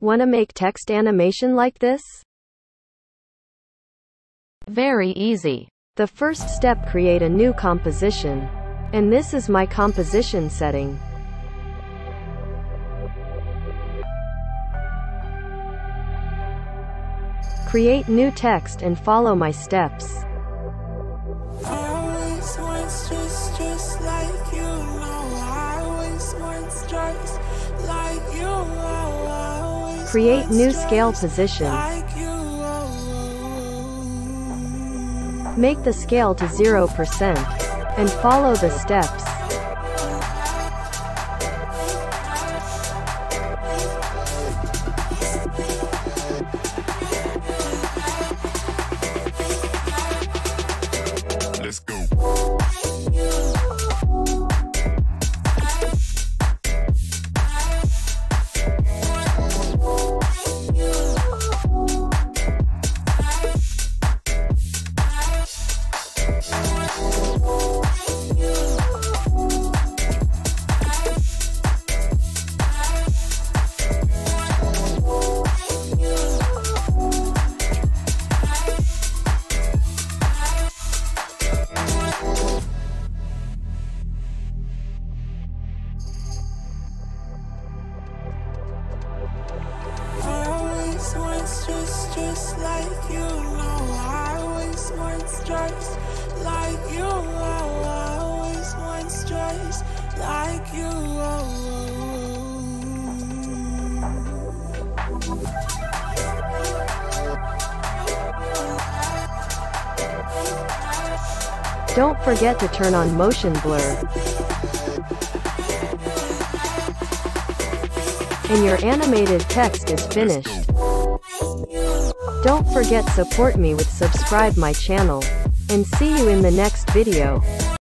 Wanna make text animation like this? Very easy. The first step, create a new composition. And this is my composition setting. Create new text and follow my steps. Create new scale position. Make the scale to 0% and follow the steps. Let's go. Just like you, I always want just like you, I always want just like you. Don't forget to turn on motion blur. And your animated text is finished. Don't forget support me with subscribe my channel. And see you in the next video.